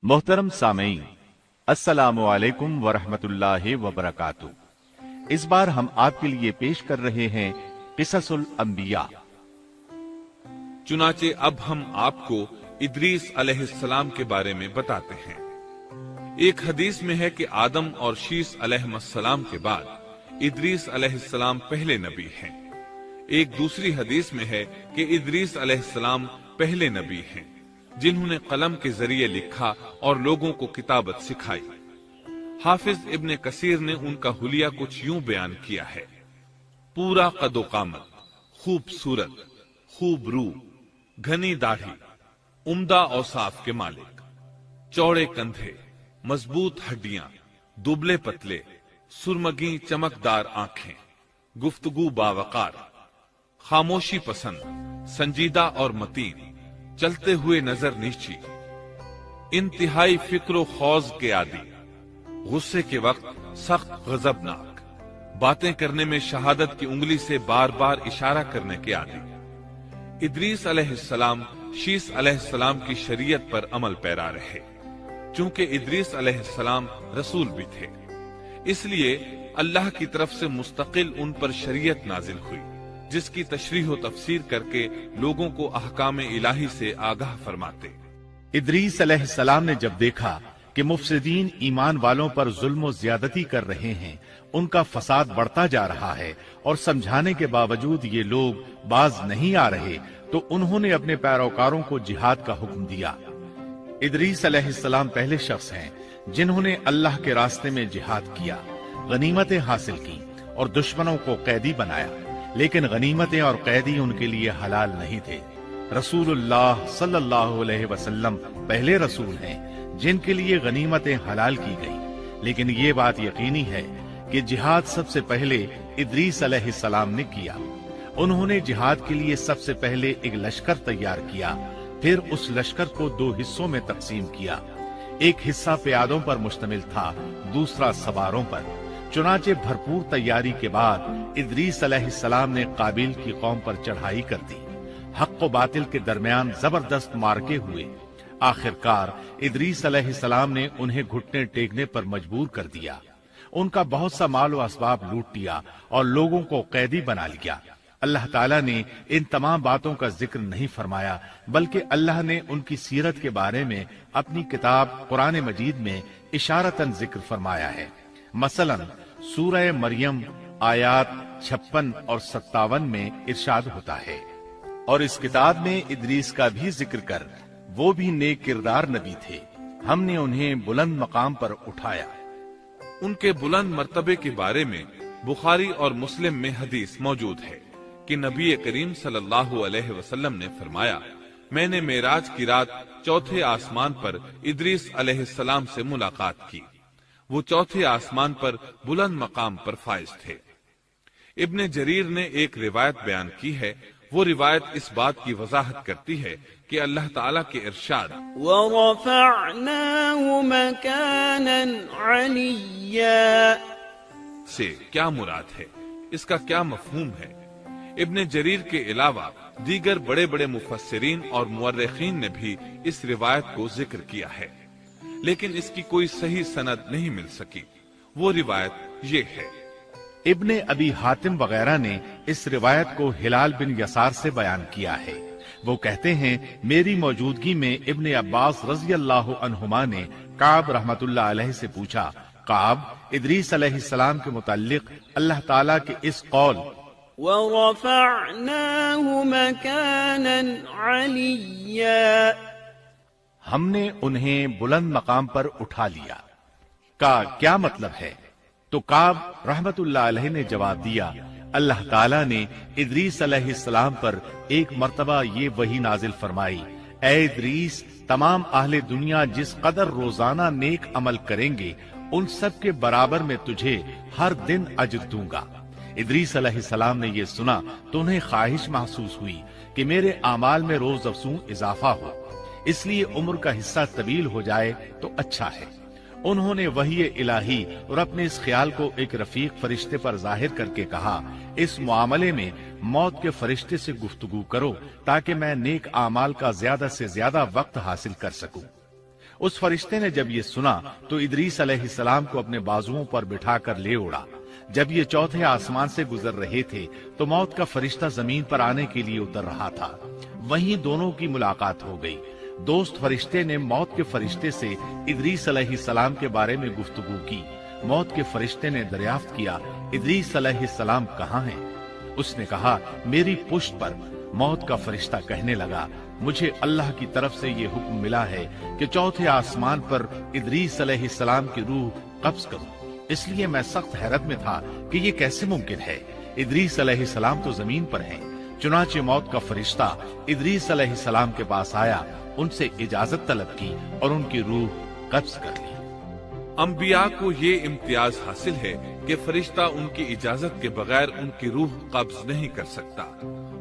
मोहतरम सामीन, अस्सलामु अलैकुम वरहमतुल्लाहि वबरकातुह। इस बार हम आपके लिए पेश कर रहे हैं किससुल अंबिया। चुनाचे अब हम आपको इदरीस अलैहिस्सलाम के बारे में बताते हैं। एक हदीस में है कि आदम और शीस अलैहिस्सलाम के बाद इदरीस अलैहिस्सलाम पहले नबी हैं। एक दूसरी हदीस में है कि इदरीस अलैहिस्सलाम पहले नबी हैं जिन्होंने कलम के जरिए लिखा और लोगों को किताबत सिखाई। हाफिज इब्ने कसीर ने उनका हुलिया कुछ यूं बयान किया है। पूरा कदो कामत, खूबसूरत, खूब रू, घनी दाढ़ी, उम्दा औसाफ के मालिक, चौड़े कंधे, मजबूत हड्डियां, दुबले पतले, सुरमगी चमकदार आंखें, गुफ्तगू बावकार, खामोशी पसंद, संजीदा और मतीन, चलते हुए नजर नीची, इंतहाई फिक्र खौज के आदी, गुस्से के वक्त सख्त गजबनाक, बातें करने में शहादत की उंगली से बार बार इशारा करने के आदी। इदरीस अलैहिस्सलाम शीस अलैहिस्सलाम की शरीयत पर अमल पैरा रहे। चूंकि इदरीस अलैहिस्सलाम रसूल भी थे, इसलिए अल्लाह की तरफ से मुस्तकिल उन पर शरीयत नाजिल हुई, जिसकी तशरीह व तफसीर करके लोगों को अहकाम इलाही से आगाह फरमाते। इदरीस अलैहिस्सलाम ने जब देखा कि मुफसिदीन ईमान वालों पर जुल्म व ज्यादती कर रहे हैं, उनका फसाद बढ़ता जा रहा है और समझाने के बावजूद ये लोग बाज नहीं आ रहे, तो उन्होंने अपने पैरोकारों को जिहाद का हुक्म दिया। इदरीस अलैहिस्सलाम पहले शख्स हैं जिन्होंने अल्लाह के रास्ते में जिहाद किया, गनीमतें हासिल की और दुश्मनों को कैदी बनाया। लेकिन गनीमतें और कैदी उनके लिए हलाल नहीं थे। रसूलुल्लाह सल्लल्लाहु अलैहि वसल्लम पहले रसूल हैं जिनके लिए गनीमतें हलाल की गई। लेकिन ये बात यकीनी है कि जिहाद सबसे पहले इदरीस अलैहिस्सलाम ने किया। उन्होंने जिहाद के लिए सबसे पहले एक लश्कर तैयार किया, फिर उस लश्कर को दो हिस्सों में तकसीम किया। एक हिस्सा प्यादों पर मुश्तमिल था, दूसरा सवारों पर। चुनाचे भरपूर तैयारी के बाद इदरीस अलैहिस्सलाम ने काबिल की कौम पर चढ़ाई कर दी। हक व बातिल के दरमियान जबरदस्त मार्के हुए। आखिरकार इदरीस अलैहिस्सलाम ने उन्हें घुटने टेकने पर मजबूर कर दिया। उनका बहुत सा माल व असबाब लूट लिया और लोगों को कैदी बना लिया। अल्लाह ताला ने इन तमाम बातों का जिक्र नहीं फरमाया, बल्कि अल्लाह ने उनकी सीरत के बारे में अपनी किताब कुरान मजीद में इशारतन जिक्र फरमाया है। मसलन सूरह मरियम आयात 56 और 57 में इरशाद होता है, और इस किताब में इदरीस का भी जिक्र कर, वो भी नेक किरदार नबी थे, हमने उन्हें बुलंद मकाम पर उठाया। उनके बुलंद मर्तबे के बारे में बुखारी और मुस्लिम में हदीस मौजूद है कि नबी करीम सल्लल्लाहु अलैहि वसल्लम ने फरमाया, मैंने मेराज की रात चौथे आसमान पर इदरीस अलैहिस्सलाम से मुलाकात की। वो चौथे आसमान पर बुलंद मकाम पर फाइज थे। इब्ने जरीर ने एक रिवायत बयान की है। वो रिवायत इस बात की वजाहत करती है कि अल्लाह ताला के इरशाद वरफ़अनाहु मकानन अलिय्या से क्या मुराद है, इसका क्या मफहूम है। इब्ने जरीर के अलावा दीगर बड़े बड़े मुफस्सिरीन और मुअर्रिखीन ने भी इस रिवायत को जिक्र किया है, लेकिन इसकी कोई सही सनद नहीं मिल सकी। वो रिवायत ये है। इब्ने अबी हातिम वगैरह ने इस रिवायत को हिलाल बिन यसार से बयान किया है। वो कहते हैं, मेरी मौजूदगी में इब्ने अब्बास रज़ी अल्लाहु अन्हुमा ने काब रहमतुल्लाह अलैहि से पूछा, काब, इदरीस अलैहिस्सलाम के मुताल्लिक अल्लाह ताला के इस कौल वरफ़अनाहु मकानन अलिय्या, हमने उन्हें बुलंद मकाम पर उठा लिया, का क्या मतलब है। तो काब रहमतुल्लाह अलैहि ने जवाब दिया, अल्लाह ताला ने इदरीस अलैहिस्सलाम पर एक मर्तबा ये वही नाजिल फरमाई, ऐ इदरीस, तमाम अहले दुनिया जिस कदर रोजाना नेक अमल करेंगे, उन सब के बराबर में तुझे हर दिन अज्र दूंगा। इदरीस अलैहिस्सलाम ने ये सुना तो उन्हें ख्वाहिश महसूस हुई कि मेरे आमाल में रोज अफजूं इजाफा हो, इसलिए उम्र का हिस्सा तवील हो जाए तो अच्छा है। उन्होंने वही इलाही और अपने इस ख्याल को एक रफीक फरिश्ते पर जाहिर करके कहा, इस मामले में मौत के फरिश्ते से गुफ्तगू करो ताकि मैं नेक आमाल का ज्यादा से ज्यादा वक्त हासिल कर सकूं। اس فرشتے نے جب یہ سنا تو ادریس علیہ السلام کو اپنے بازوؤں پر بٹھا کر لے اڑا۔ جب یہ چوتھے آسمان سے گزر رہے تھے تو موت کا فرشتہ زمین پر آنے کے لیے اتر رہا تھا، وہیں دونوں کی ملاقات ہو گئی۔ دوست فرشتے نے موت کے فرشتے سے ادریس علیہ السلام کے بارے میں گفتگو کی۔ موت کے فرشتے نے دریافت کیا، ادریس علیہ السلام کہاں ہیں؟ اس نے کہا، میری پشت پر۔ موت کا فرشتہ کہنے لگا، مجھے اللہ کی طرف سے یہ حکم ملا ہے کہ چوتھے آسمان پر ادریس علیہ السلام کی روح قبض کروں۔ اس لیے میں سخت حیرت میں تھا کہ یہ کیسے ممکن ہے، ادریس علیہ السلام تو زمین پر ہیں۔ چنانچہ موت کا فرشتہ ادریس علیہ السلام کے پاس آیا، ان سے اجازت طلب کی اور ان کی روح قبض کر لی۔ انبیاء کو یہ امتیاز حاصل ہے کہ فرشتہ ان کی اجازت کے بغیر ان کی روح قبض نہیں کر سکتا،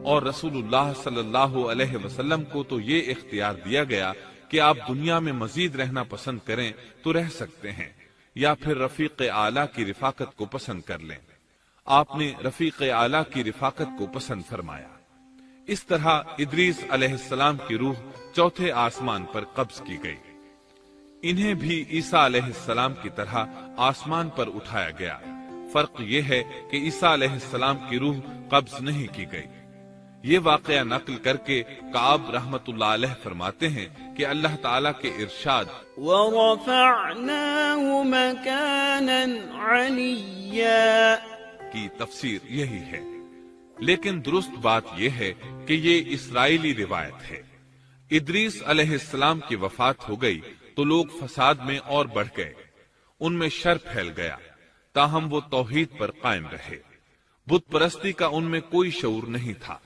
اور رسول اللہ صلی اللہ علیہ وسلم کو تو یہ اختیار دیا گیا کہ آپ دنیا میں مزید رہنا پسند کریں تو رہ سکتے ہیں، یا پھر رفیق اعلیٰ کی رفاقت کو پسند کر لیں۔ آپ نے رفیق اعلیٰ کی رفاقت کو پسند فرمایا۔ اس طرح ادریس علیہ السلام کی روح چوتھے آسمان پر قبض کی گئی۔ انہیں بھی عیسیٰ علیہ السلام کی طرح آسمان پر اٹھایا گیا۔ فرق یہ ہے کہ عیسیٰ علیہ السلام کی روح قبض نہیں کی گئی۔ یہ واقعہ نقل کر کے کعب رحمت اللہ علیہ فرماتے ہیں کہ اللہ تعالیٰ کے ارشاد وَرَفَعْنَاهُ مَكَانًا عَلِيًّا کی تفسیر یہی ہے، لیکن درست بات یہ ہے کہ یہ اسرائیلی روایت ہے۔ ادریس علیہ السلام کی وفات ہو گئی تو لوگ فساد میں اور بڑھ گئے، ان میں شر پھیل گیا، تاہم وہ توحید پر قائم رہے۔ بت پرستی کا ان میں کوئی شعور نہیں تھا۔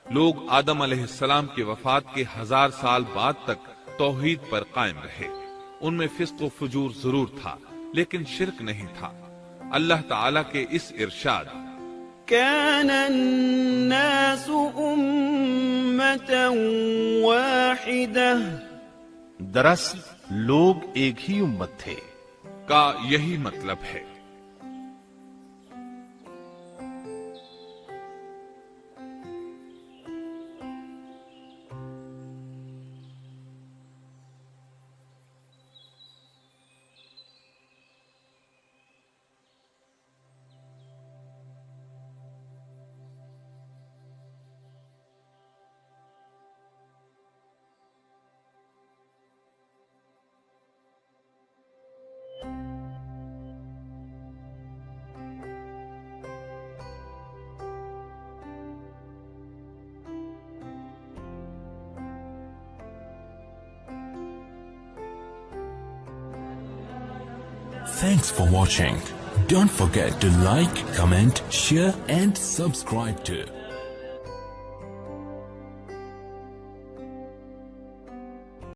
لوگ آدم علیہ السلام کی وفات کے 1000 سال بعد تک توحید پر قائم رہے۔ ان میں فسق و فجور ضرور تھا لیکن شرک نہیں تھا۔ اللہ تعالیٰ کے اس ارشاد كان الناس أمة واحدة دراصل لوگ ایک ہی امت تھے کا یہی مطلب ہے۔ Thanks for watching. Don't forget to like, comment, share and subscribe to